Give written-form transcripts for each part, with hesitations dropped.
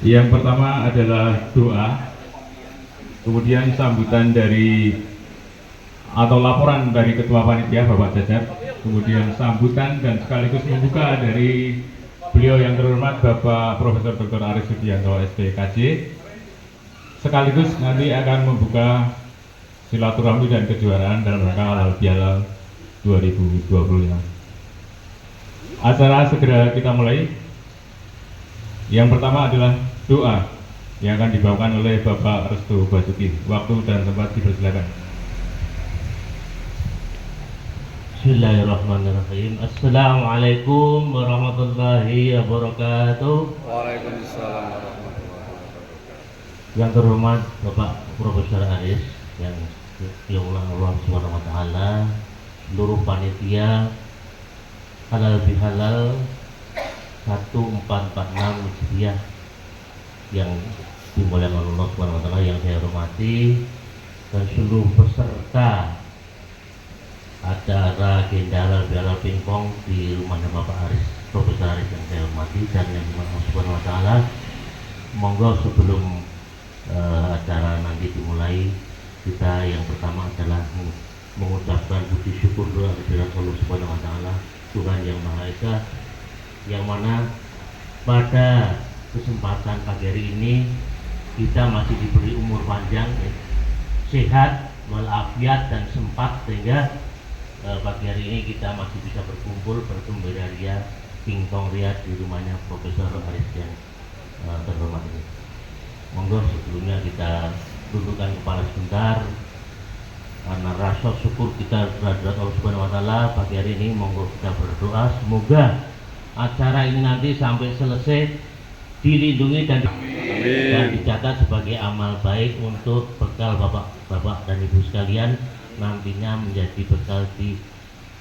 Yang pertama adalah doa, kemudian sambutan dari atau laporan dari Ketua Panitia Bapak Cacat, kemudian sambutan dan sekaligus membuka dari beliau yang terhormat Bapak Profesor Dr. Aris Sugianto SPKJ, sekaligus nanti akan membuka silaturahmi dan kejuaraan dalam rangka Halal Bihalal 2025. Acara segera kita mulai. Yang pertama adalah doa yang akan dibawakan oleh Bapak Restu Basuki. Waktu dan tempat dipersilakan. Bismillahirrahmanirrahim. Assalamualaikum warahmatullahi wabarakatuh. Waalaikumsalam warahmatullahi wabarakatuh. Yang terhormat Bapak Profesor Aris, yang dimuliakan Allah Subhanahu wa taala, seluruh panitia Halal Bihalal 1446 Hijriah yang dimuliakan Allah Subhanahu wa taala, yang saya hormati, dan seluruh peserta acara agenda Halal Bihalal Pingpong di rumahnya Bapak Aris, Profesor Aris yang saya hormati dan yang dimuliakan Allah Subhanahu wa taala. Monggo sebelum acara nanti dimulai, kita yang pertama adalah mengucapkan puji syukur doa kehadirat Allah Subhanahu wa taala, Tuhan yang Maha Esa, yang mana pada kesempatan pagi hari ini kita masih diberi umur panjang, sehat, walafiat, dan sempat sehingga pagi hari ini kita masih bisa berkumpul bergembira ria pingpong ria di rumahnya Profesor Aris yang terhormat ini. Monggo sebelumnya kita dudukkan kepala sebentar karena rasa syukur kita terhadap Allah Subhanahu wa taala. Pagi hari ini monggo kita berdoa semoga acara ini nanti sampai selesai dilindungi dan dicatat sebagai amal baik untuk bekal bapak-bapak dan ibu sekalian, nantinya menjadi bekal di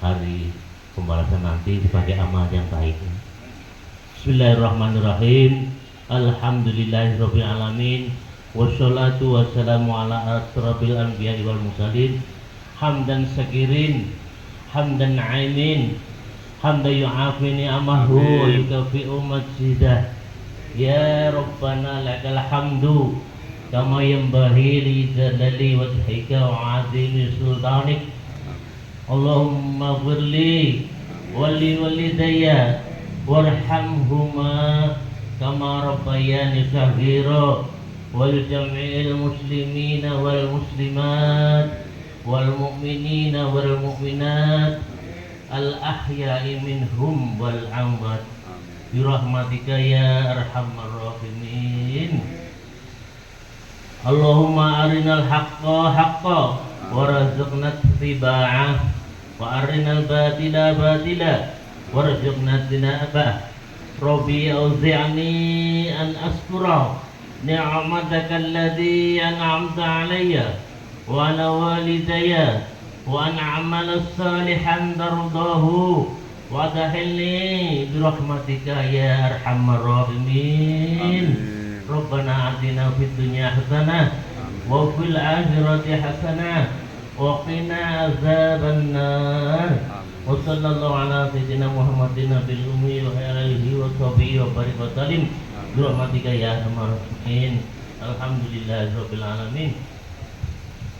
hari pembalasan nanti sebagai amal yang baik. Bismillahirrahmanirrahim. Alhamdulillahirabbil alamin. Wassalatu wassalamu ala asrofil anbiya'i wal mursalin. Hamdan sakirin, hamdan na'imin, hamdan yu'afi ni'amahu wa yukafi'u majidah. Ya Rabbana lakal hamdu kama yanbaghi li jalali wajhika wa 'azimi sultanik. Allahumma firli wali walidayya warhamhuma kama rabbayani saghira wal jami'il muslimina wal muslimat wal mu'minina wal mu'minat al ahya'i minhum wal amwat birahmatika ya arhamar rahimin. Allahumma arinal haqqa haqqa warzuqna ittiba'ah wa arinal batila batila warzuqna tinabah. Rabbi auzi'ni an askura ni'mataka allati an'amta alayya wa ala walidayya wa an a'mala salihan tardahu wa adkhilni bi rahmatika ya arhamar rahimin. Rabbana atina fid dunya hasanah wa fil akhirati hasanah wa qina azaban nar. Wa sallallahu ala sayyidina Muhammadin nabil ummi wa alihi wa sahbihi wa barik wa sallim bi rahmatika ya arhamar rahimin. Alhamdulillahirabbil alamin.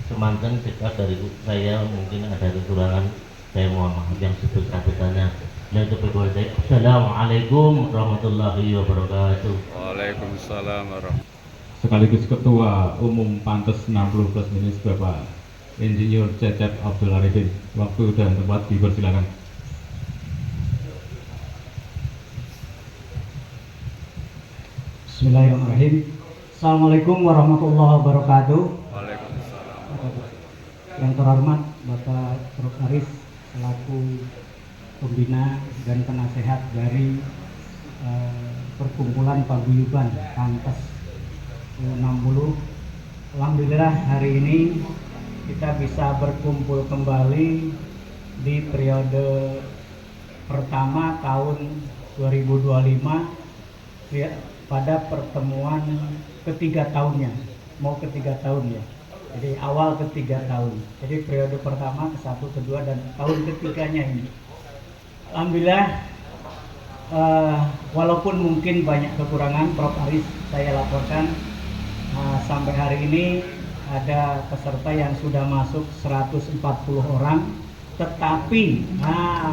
Semanten dekat dari saya mungkin ada kekurangan, saya mohon maaf yang sebesar-besarnya. Assalamualaikum warahmatullahi wabarakatuh. Waalaikumsalam warahmatullahi. Sekaligus Ketua Umum Pantes 60 Plus Minus Bapak Insinyur Cacat Abdul Arifin. Waktu dan tempat dipersilakan. Bismillahirrahmanirrahim. Assalamualaikum warahmatullahi wabarakatuh. Waalaikumsalam. Yang terhormat Bapak Prof. Aris selaku pembina dan penasehat dari Perkumpulan Paguyuban Pantes 60. Alhamdulillah hari ini kita bisa berkumpul kembali di periode pertama tahun 2025 pada pertemuan ketiga tahunnya, mau ketiga tahun ya. Jadi awal ketiga tahun. Jadi periode pertama, ke-1, kedua, dan tahun ketiganya ini. Alhamdulillah walaupun mungkin banyak kekurangan, Prof. Aris, saya laporkan sampai hari ini ada peserta yang sudah masuk 140 orang, tetapi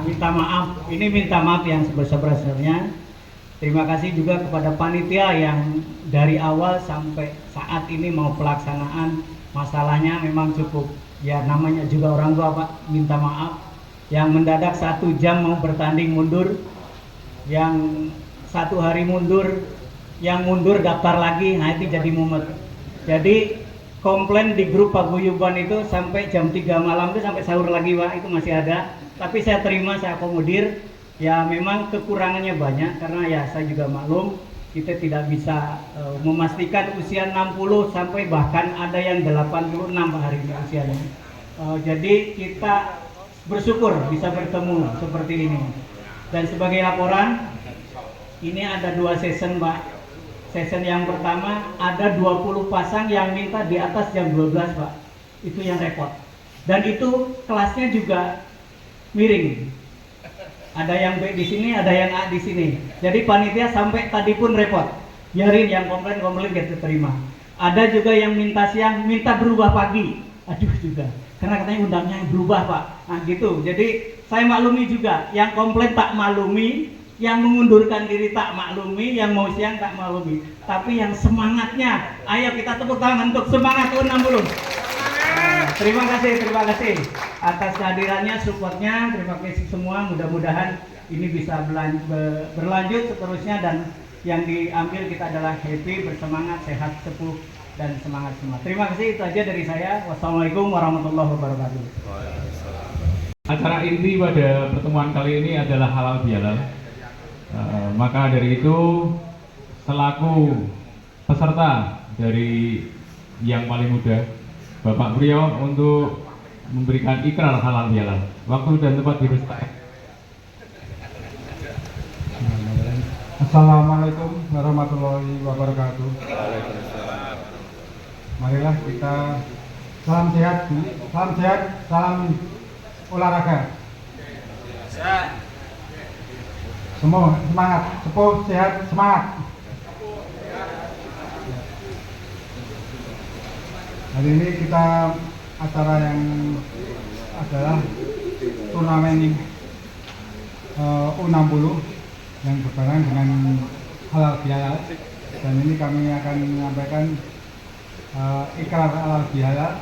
minta maaf, ini minta maaf yang sebesar-besarnya. Terima kasih juga kepada panitia yang dari awal sampai saat ini mau pelaksanaan, masalahnya memang cukup, ya namanya juga orang tua Pak, minta maaf. Yang mendadak 1 jam mau bertanding mundur, yang 1 hari mundur, yang mundur daftar lagi, nah itu jadi mumet. Jadi komplain di grup paguyuban itu sampai jam 3 malam itu sampai sahur lagi Pak, itu masih ada. Tapi saya terima, saya akomodir. Ya memang kekurangannya banyak karena ya saya juga maklum kita tidak bisa memastikan usia 60 sampai bahkan ada yang 86 hari ini usianya. Jadi kita bersyukur bisa bertemu seperti ini. Dan sebagai laporan, ini ada 2 season Pak. Season yang pertama ada 20 pasang yang minta di atas jam 12 Pak. Itu yang repot. Dan itu kelasnya juga miring. Ada yang B di sini, ada yang A di sini. Jadi panitia sampai tadi pun repot. Biarin yang komplain kita terima. Ada juga yang minta siang, minta berubah pagi. Aduh juga. Karena katanya undangnya berubah Pak. Nah gitu. Jadi saya maklumi juga. Yang komplain tak maklumi, yang mengundurkan diri tak maklumi, yang mau siang tak maklumi. Tapi yang semangatnya, ayo kita tepuk tangan untuk semangat U60. Terima kasih atas kehadirannya, supportnya. Terima kasih semua. Mudah-mudahan ini bisa berlanjut seterusnya dan yang diambil kita adalah happy, bersemangat, sehat, sepuh dan semangat semua. Terima kasih, itu aja dari saya. Wassalamualaikum warahmatullahi wabarakatuh. Acara inti pada pertemuan kali ini adalah halal bihalal. Maka dari itu selaku peserta dari yang paling muda, Bapak Priyo untuk memberikan ikrar halal bihalal. Waktu dan tempat dipersilakan. Assalamualaikum warahmatullahi wabarakatuh. Marilah kita salam sehat, salam olahraga. Semua semangat, sepuh, sehat, semangat. Hari ini kita acara yang adalah turnamen U60 yang berbarengan dengan halal bihalal, dan ini kami akan menyampaikan ikrar halal bihalal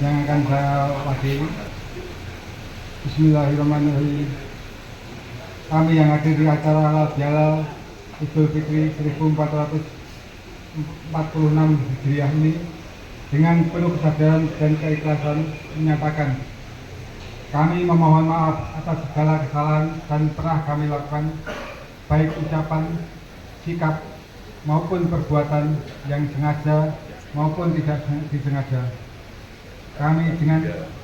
yang akan saya wakili. Bismillahirrahmanirrahim. Kami yang hadir di acara halal bihalal Idul Fitri 1446 Hijriah ini dengan penuh kesadaran dan keikhlasan menyatakan kami memohon maaf atas segala kesalahan dan pernah kami lakukan, baik ucapan, sikap maupun perbuatan yang sengaja maupun tidak disengaja.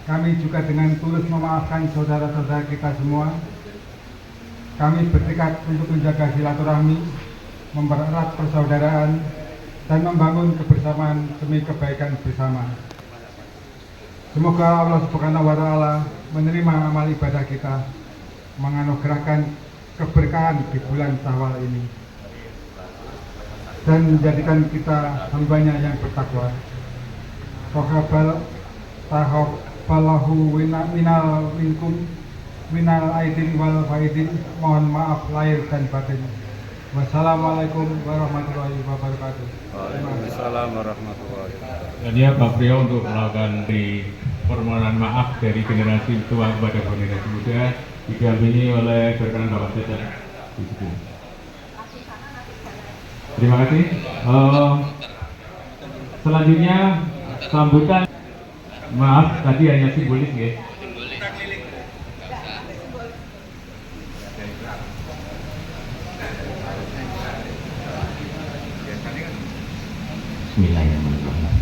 Kami juga dengan tulus memaafkan saudara-saudara kita semua. Kami bertekad untuk menjaga silaturahmi, mempererat persaudaraan, dan membangun kebersamaan demi kebaikan bersama. Semoga Allah Subhanahu wa Ta'ala menerima amal ibadah kita, menganugerahkan keberkahan di bulan Syawal ini, dan menjadikan kita hambanya yang bertakwa. Taqabbalallahu minal minkum minal aidin wal faidin. Mohon maaf lahir dan batin. Wassalamualaikum warahmatullahi wabarakatuh. Waalaikumsalam warahmatullahi wabarakatuh. Dan ya Pak Priyo untuk melakukan permohonan maaf dari generasi tua kepada generasi muda, didampingi oleh berkenan Bapak Cacat di situ. Terima kasih. Selanjutnya sambutan, maaf tadi hanya simbolis ya. Bismillahirrahmanirrahim.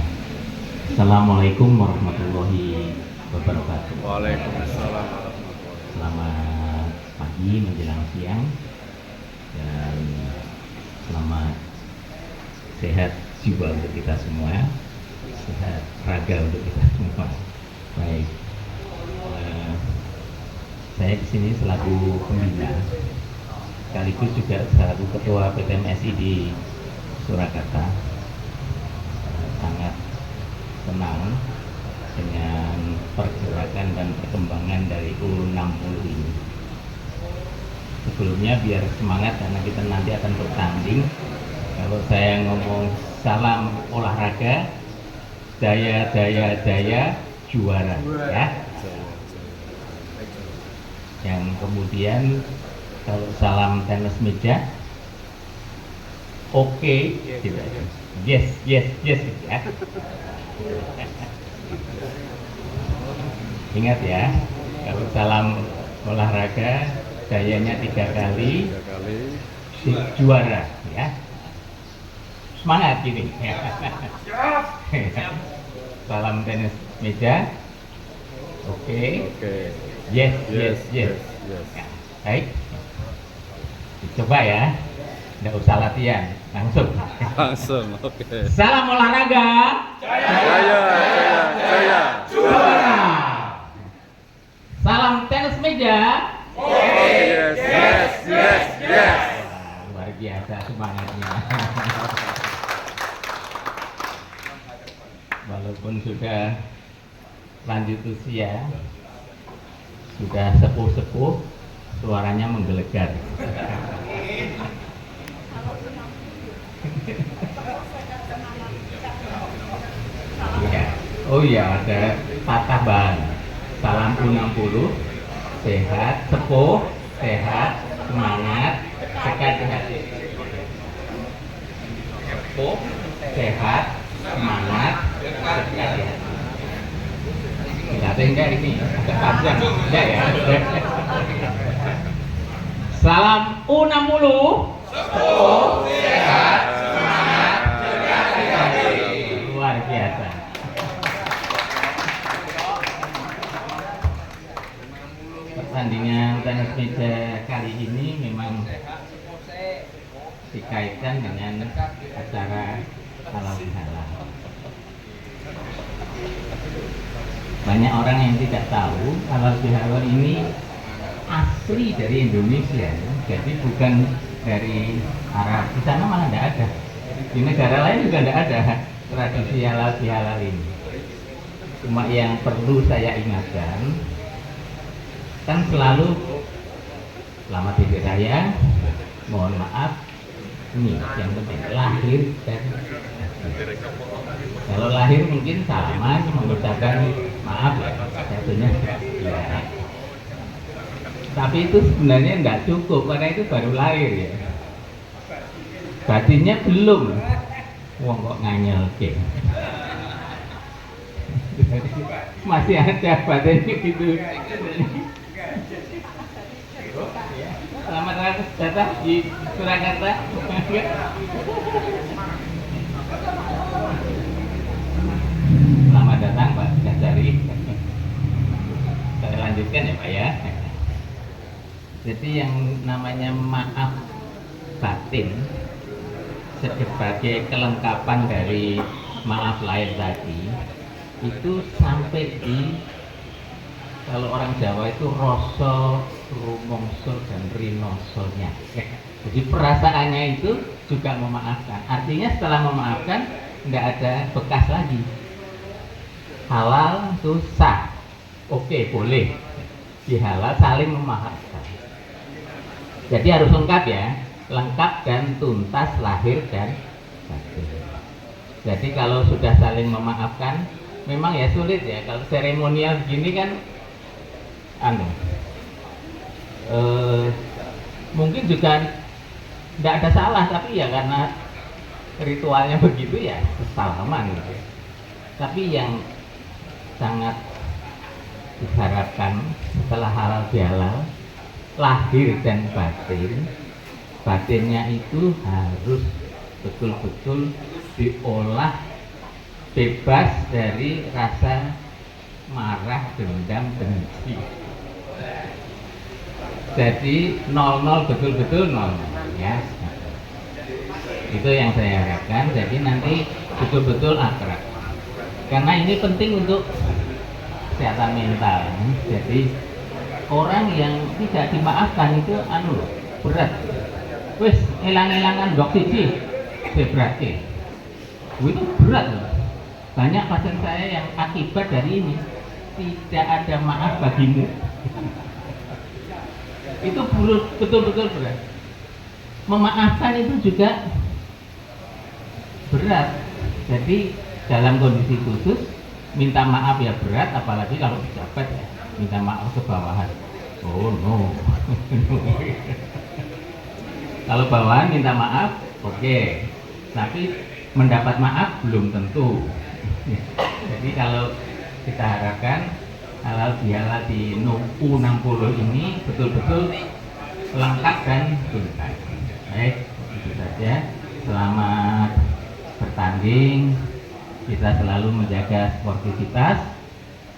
Assalamualaikum warahmatullahi wabarakatuh. Waalaikumsalam warahmatullahi wabarakatuh. Selamat pagi menjelang siang dan selamat sehat jiwa untuk kita semua, sehat raga untuk kita semua. Baik, Saya di sini selaku pembina, sekaligus juga selaku ketua PTMSI di Surakarta. Sangat senang dengan pergerakan dan perkembangan dari U60 ini. Sebelumnya biar semangat karena kita nanti akan bertanding. Kalau saya ngomong salam olahraga, daya juara ya. Yang kemudian kalau salam tenis meja, oke, gitu. Yes ya. Ingat ya, kalau salam olahraga dayanya 3 kali, juara ya. Semangat gini. Salam tenis meja. Oke. Yes. Baik. Dicoba ya. Nggak usah latihan, langsung. Oke. Salam olahraga. Jaya. Juara. Salam tenis meja. Yes. Wah, luar biasa semangatnya. Walaupun sudah lanjut usia, sudah sepuh-sepuh, suaranya menggelegar. Oh iya, ada patah ban. Salam U60, sehat, sepuh, sehat, semangat, sehat. Sepuh, sehat, semangat, sehat. Enggak ini, agak panjang. Enggak ya. Salam U60, sepuh, sehat, semangat, sehat. Luar biasa. Pertandingan tenis meja kali ini memang dikaitkan dengan acara halal bihalal. Banyak orang yang tidak tahu halal bihalal ini asli dari Indonesia, jadi bukan dari Arab. Di sana malah tidak ada. Di negara lain juga tidak ada tradisi halal bihalal ini. Cuma yang perlu saya ingatkan, kan selalu selamat hari raya, mohon maaf, ini yang penting lahir dan kalau lahir mungkin salaman mengucapkan maaf satunya ya. Tapi itu sebenarnya nggak cukup karena itu baru lahir ya. Batinnya belum. Wong kok nganyel ke. Masih ada batinnya gitu. Selamat datang di Surakarta. Selamat datang Pak Gajari. Saya lanjutkan ya Pak ya. Jadi yang namanya maaf batin sebagai kelengkapan dari maaf lahir tadi itu sampai di, kalau orang Jawa itu rasa, rumongso dan rinosonya. Jadi perasaannya itu juga memaafkan. Artinya setelah memaafkan tidak ada bekas lagi. Halal itu sah, oke boleh dihalal, saling memaafkan. Jadi harus lengkap ya, lengkap dan tuntas lahir dan batin. Jadi kalau sudah saling memaafkan, memang ya sulit ya. Kalau seremonial gini kan, mungkin juga tidak ada salah, tapi ya karena ritualnya begitu ya salaman gitu. Tapi yang sangat diharapkan setelah halal bihalal, lahir dan batin, batinnya itu harus betul-betul diolah bebas dari rasa marah, dendam, benci. Jadi 00 betul-betul 0 ya. Itu yang saya harapkan. Jadi nanti betul-betul akrab. Karena ini penting untuk kesehatan mental. Jadi orang yang tidak dimaafkan itu berat. Wis elang-elangan dok siji beberake. Itu berat loh. Banyak pasien saya yang akibat dari ini tidak ada maaf bagimu. Itu betul-betul berat. Memaafkan itu juga berat. Jadi dalam kondisi khusus minta maaf ya berat, apalagi kalau pejabat ya minta maaf ke bawahan. Oh no. Kalau bawahan minta maaf, oke. Tapi mendapat maaf belum tentu. Jadi kalau kita harapkan halal bihalal di U60 ini betul-betul lengkap dan tuntas. Baik, itu saja. Selamat bertanding. Kita selalu menjaga sportivitas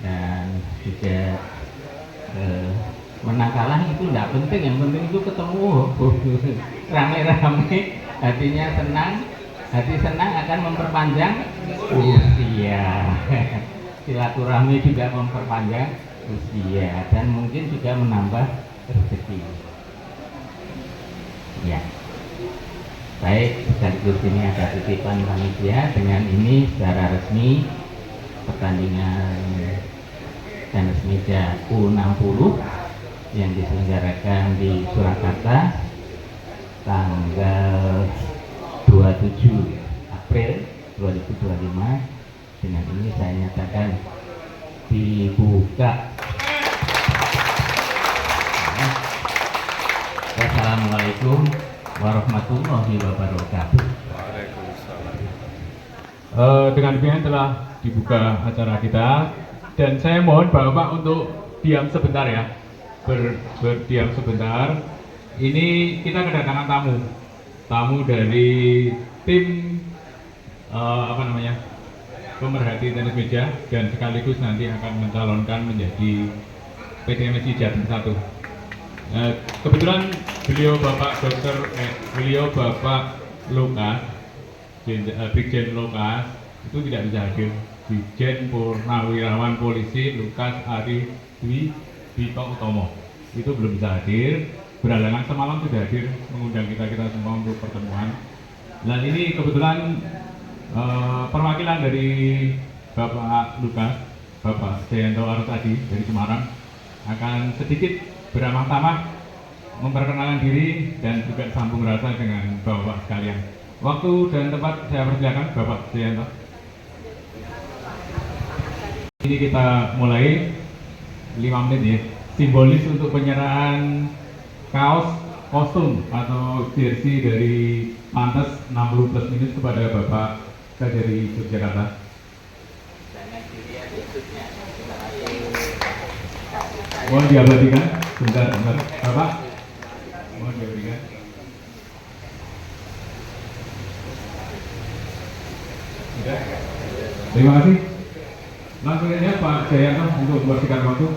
dan juga menang kalah itu tidak penting. Yang penting itu ketemu rame-rame, hatinya senang. Hati senang akan memperpanjang usia. Silaturahmi juga memperpanjang usia dan mungkin juga menambah rezeki. Ya. Baik, sekaligus ini ada titipan panitia. Dengan ini secara resmi pertandingan tenis meja U60 yang diselenggarakan di Surakarta tanggal 27 April 2025. Dengan ini saya nyatakan dibuka. Wassalamualaikum warahmatullahi wabarakatuh. Dengan demikian telah dibuka acara kita dan saya mohon Bapak untuk diam sebentar ya, berdiam sebentar. Ini kita kedatangan tamu dari tim pemerhati tenis meja dan sekaligus nanti akan mencalonkan menjadi PTMSI Jatim 1. Kebetulan beliau Bapak Lukas, Brigjen Lukas itu tidak bisa hadir. Brigjen Purnawirawan Polisi Lukas Ari Dwi Bito Utomo itu belum bisa hadir. Berhalangan semalam sudah hadir mengundang kita semua untuk pertemuan. Dan ini kebetulan perwakilan dari Bapak Lukas, Bapak Jayanto Arusadi dari Semarang akan sedikit beramah tamah memperkenalkan diri dan juga sambung rasa dengan Bapak sekalian. Waktu dan tempat saya persilakan Bapak Jayanto. Ini kita mulai 5 menit ya, simbolis untuk penyerahan kaos kostum atau jersey dari Pantes 60 plus minus kepada Bapak dari Yogyakarta. Mohon diabadikan, sebentar. Bapak, mohon diabadikan. Sudah. Terima kasih. Langsung aja Pak Jayanto untuk membersihkan waktu.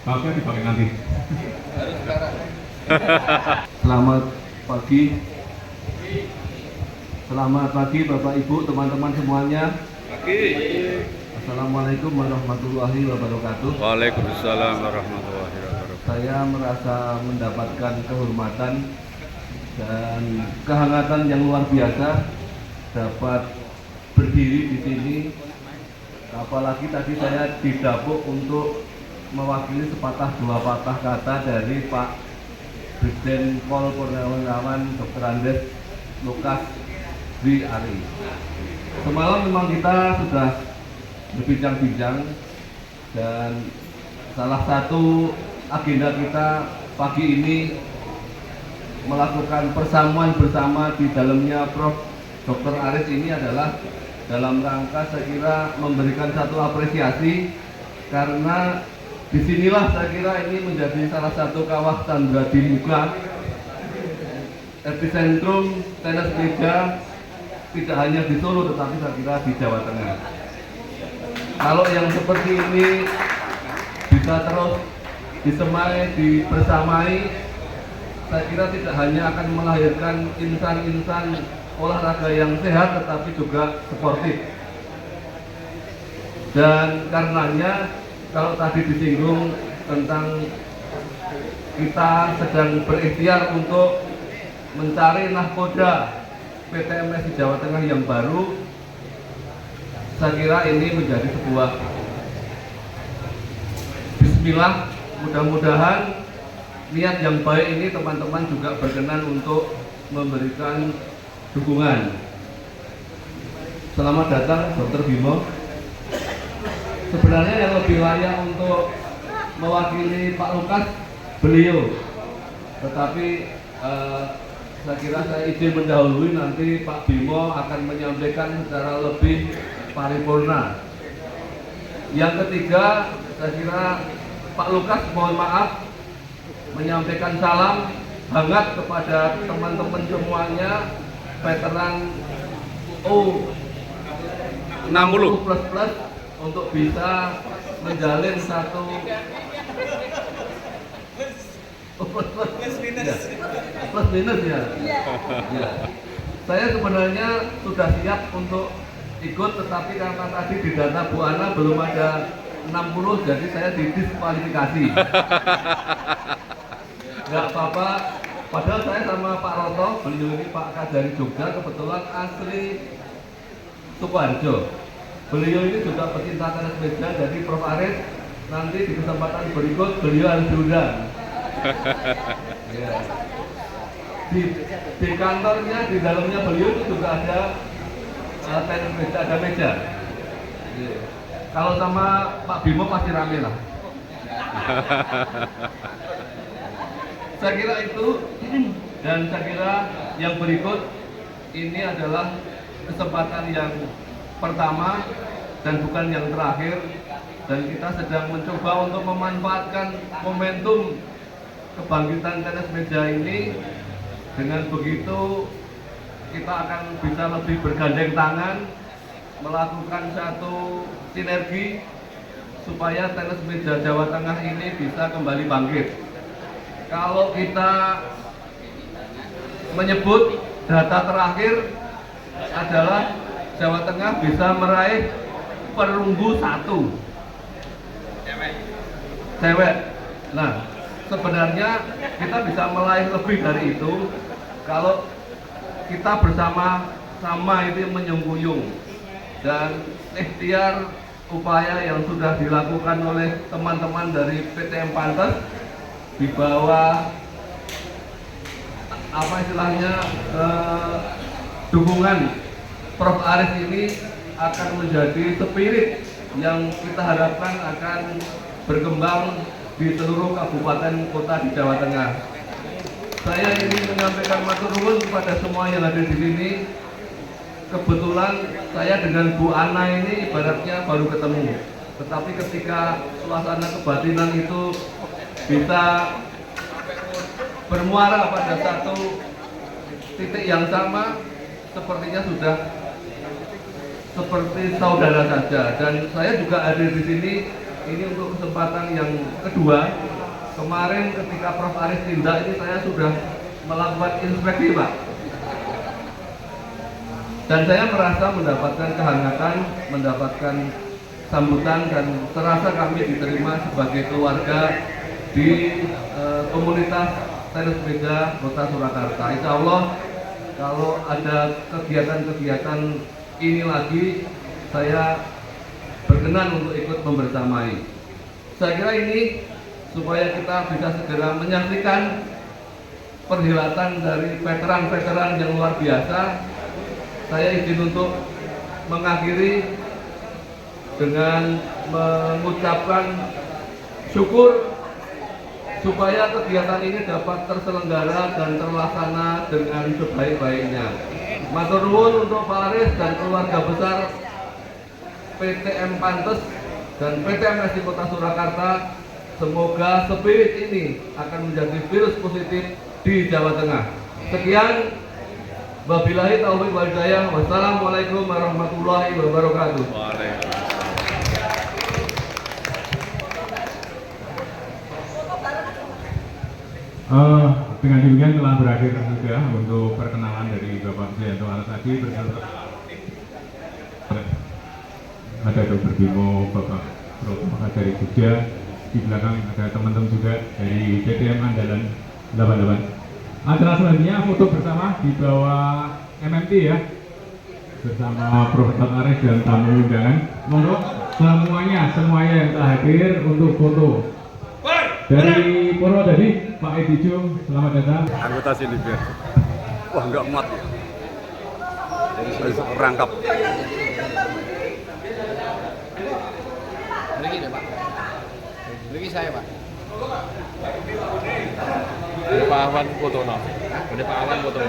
Kaosnya dipakai nanti. Selamat pagi. Selamat pagi Bapak Ibu, teman-teman semuanya. Assalamualaikum warahmatullahi wabarakatuh. Waalaikumsalam warahmatullahi wabarakatuh. Saya merasa mendapatkan kehormatan dan kehangatan yang luar biasa dapat berdiri di sini. Apalagi tadi saya didapuk untuk mewakili sepatah dua patah kata dari Pak Brigjen Pol Purnawirawan Dr. Andes Lukas Dwi Ari. Semalam memang kita sudah berbincang-bincang dan salah satu agenda kita pagi ini melakukan persamuan bersama di dalamnya Prof. Dr. Aris ini adalah dalam rangka saya kira memberikan satu apresiasi karena disinilah saya kira ini menjadi salah satu kawah Chandra di muka epicentrum tenis meja tidak hanya di Solo tetapi saya kira di Jawa Tengah. Kalau yang seperti ini bisa terus disemai, dibersamai, saya kira tidak hanya akan melahirkan insan-insan olahraga yang sehat tetapi juga sportif. Dan karenanya kalau tadi disinggung tentang kita sedang berikhtiar untuk mencari nahkoda PTMS di Jawa Tengah yang baru. Saya kira ini menjadi sebuah bismillah, mudah-mudahan niat yang baik ini teman-teman juga berkenan untuk memberikan dukungan. Selamat datang Dr. Bimo. Sebenarnya yang lebih layak untuk mewakili Pak Lukas beliau, tetapi saya kira saya izin mendahului, nanti Pak Bimo akan menyampaikan secara lebih paripurna. Yang ketiga, saya kira Pak Lukas mohon maaf menyampaikan salam hangat kepada teman-teman semuanya veteran U60 plus untuk bisa menjalin satu plus minus ya. Saya sebenarnya sudah siap untuk ikut, tetapi karena tadi di data Bu Ana belum ada 60, jadi saya didiskualifikasi. Nggak apa-apa, padahal saya sama Pak Roto, beliau ini Pak K dari Jogja, kebetulan asli Sukoharjo. Beliau ini juga pecinta tenis meja, jadi Prof Aris nanti di kesempatan berikut beliau harus diundang. Ya. Di kantornya, di dalamnya beliau itu juga ada tenis meja, ada meja. Ya. Kalau sama Pak Bimo pasti rame lah. Saya kira itu, dan saya kira yang berikut ini adalah kesempatan yang pertama dan bukan yang terakhir, dan kita sedang mencoba untuk memanfaatkan momentum kebangkitan tenis meja ini. Dengan begitu kita akan bisa lebih bergandeng tangan melakukan satu sinergi supaya tenis meja Jawa Tengah ini bisa kembali bangkit. Kalau kita menyebut data terakhir adalah Jawa Tengah bisa meraih perunggu 1 cewek. Nah, sebenarnya kita bisa meraih lebih dari itu kalau kita bersama-sama itu menyungkuyung dan ikhtiar upaya yang sudah dilakukan oleh teman-teman dari PTM Pantes di bawah apa istilahnya dukungan Prof Aris ini akan menjadi spirit yang kita harapkan akan berkembang di seluruh kabupaten kota di Jawa Tengah. Saya ingin menyampaikan matur nuwun kepada semua yang hadir di sini. Kebetulan saya dengan Bu Ana ini ibaratnya baru ketemu, tetapi ketika suasana kebatinan itu bisa bermuara pada satu titik yang sama, sepertinya sudah seperti saudara saja. Dan saya juga hadir di sini ini untuk kesempatan yang kedua. Kemarin ketika Prof Aris tindak ini saya sudah melakukan inspeksi, Pak. Dan saya merasa mendapatkan kehangatan, mendapatkan sambutan, dan terasa kami diterima sebagai keluarga di komunitas tenis meja Kota Surakarta. Insya Allah kalau ada kegiatan-kegiatan ini lagi, saya berkenan untuk ikut membersamai. Saya kira ini supaya kita bisa segera menyaksikan perhelatan dari veteran-veteran yang luar biasa. Saya izin untuk mengakhiri dengan mengucapkan syukur supaya kegiatan ini dapat terselenggara dan terlaksana dengan sebaik-baiknya. Matur nuwun untuk Pak Aris dan keluarga besar PTM Pantes dan PTMS di Kota Surakarta. Semoga spirit ini akan menjadi virus positif di Jawa Tengah. Sekian, wabillahi taufiq wal hidayah. Wassalamualaikum warahmatullahi wabarakatuh. Dengan demikian telah berakhir juga untuk perkenalan dari Bapak Suyanto Alasadi bersama ada Dr. Bimo, Bapak Prof dari Jogja, di belakang ada teman-teman juga dari DTM Andalan 88. Acara selanjutnya foto bersama di bawah MMT ya, bersama Profesor Aris dan tamu undangan. Monggo semuanya yang telah hadir untuk foto. Dari Purwodadi, Pak Edi Jung, selamat datang. Anggota sini biar. Wah, nggak muat ya. Jadi harus rangkap. Beri deh Pak. Beri saya Pak. Ini Pak Awan foto no. Ini Pak Awan foto.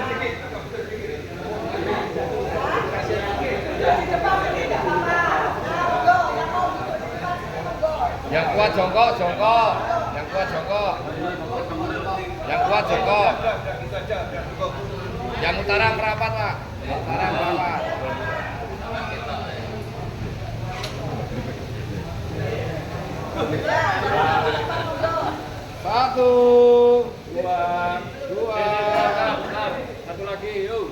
Yang kuat jongkok, jongkok. Yang kuat jongkok. Yang kuat jongkok. Yang utara merapat Pak. Yang utara merapat. Satu, dua, satu lagi, yuk,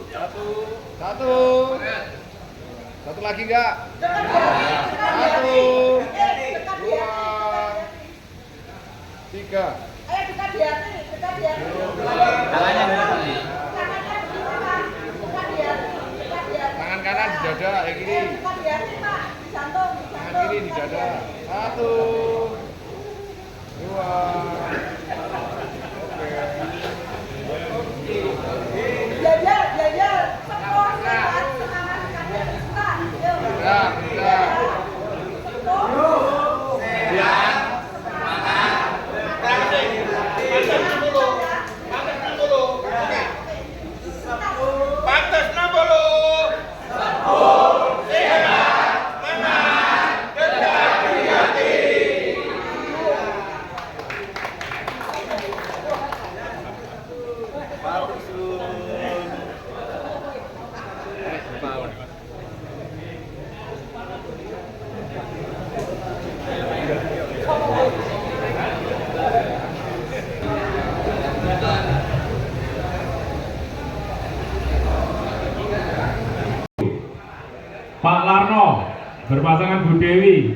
satu lagi enggak? Satu, dua, tiga. Tangan kanan di dada, yang kiri. Tangan kiri di dada. Satu, dua. Pak Larno berpasangan Bu Dewi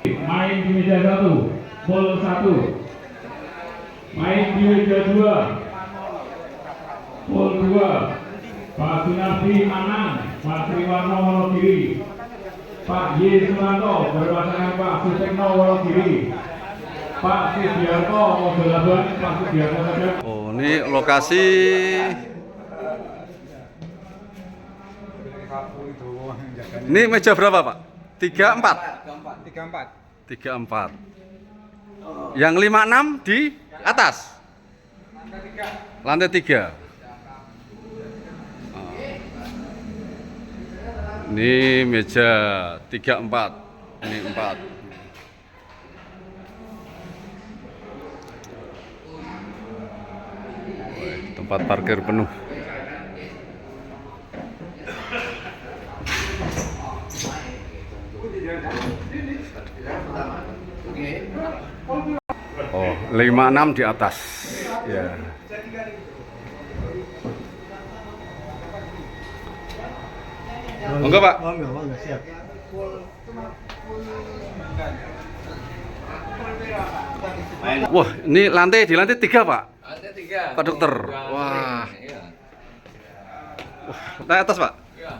main di meja 1, pol 1, main di meja 2, pol 2, Pak Sunardi Manang, Pak Triwarno Wonogiri, Pak Y Sumanto berpasangan Pak Sutekno Wonogiri, Pak Sudiarto Modolaban, Pak Sudiarto saja. Oh, ini lokasi ini meja berapa Pak? 34? 34. Yang 56 di atas? Lantai 3. Ini meja 34. Ini 4. Tempat parkir penuh. Oh, 56 di atas. Ya. Monggo, Pak. Monggo, siap. Wah, ini di lantai 3, Pak. Lantai 3. Pak Dokter. Wah. Lantai atas, Pak. Iya.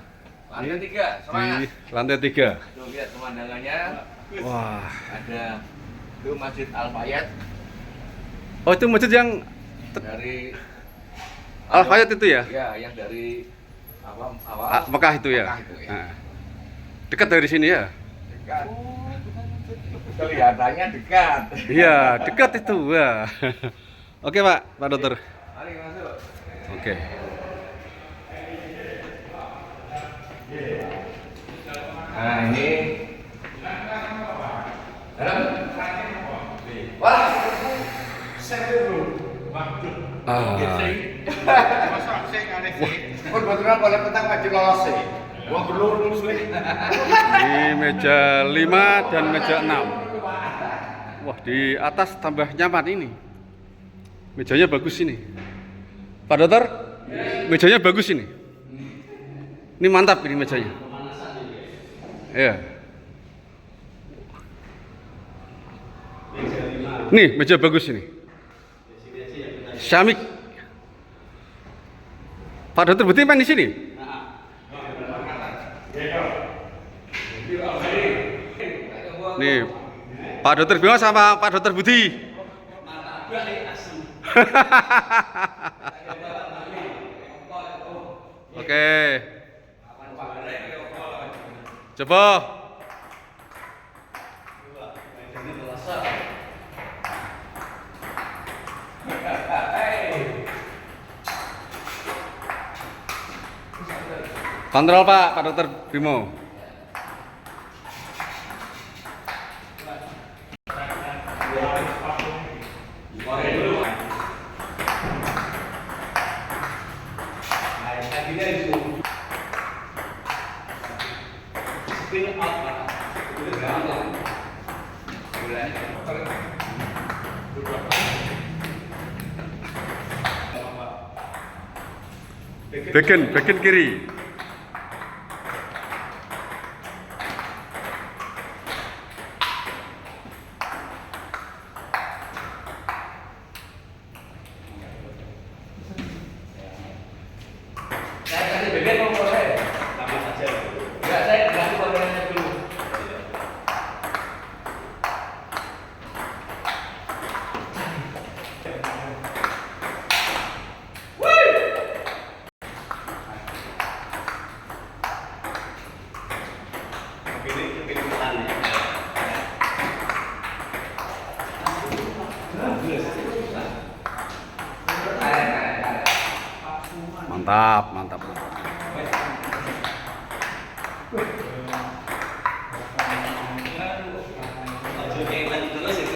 Lantai 3, semangat. Di lantai 3. Tuh lihat pemandangannya. Wah. Ada itu Masjid Al-Fayed Oh, itu masjid yang dari Al-Fayed itu ya? Ya, yang dari awal Mekah itu ya. Mekah itu ya. Nah. Dekat dari sini ya? Dekat. Kelihatannya dekat. Iya, dekat itu. Wah. Oke, Pak Dokter. Mari masuk. Oke. Nah, ini wah, kebetulan boleh petang maju lolos sih. Wah, belum lulus nih. Di meja 5 dan meja 6. Wah, di atas tambah nyaman ini. Mejanya bagus ini. Pak Dokter, mejanya bagus ini. Ini mantap ini mejanya. Ya. Nih, meja bagus ini. Syamik. Pak Dokter Buti main di sini? Nih, Pak Dokter Bima sama Pak Dokter Budi. Oke. Coba. Kontrol Pak Dokter Bimo. Bagian kiri. Mantap, mantap.